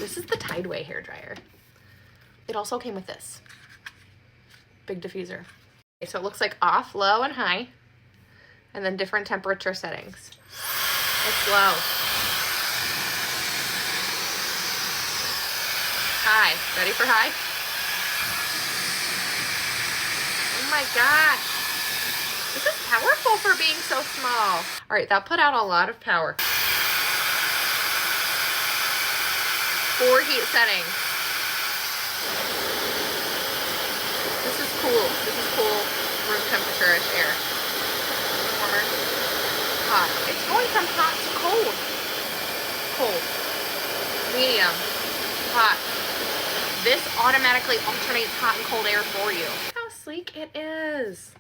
This is the Tideway hairdryer. It also came with this big diffuser. Okay, so it looks like off, low, and high, and then different temperature settings. It's low. High. Ready for high? Oh my gosh. This is powerful for being so small. All right, that put out a lot of power. 4 heat settings. This is cool. This is cool room temperature-ish air. Warmer. Hot. It's going from hot to cold. Cold. Medium. Hot. This automatically alternates hot and cold air for you. Look how sleek it is.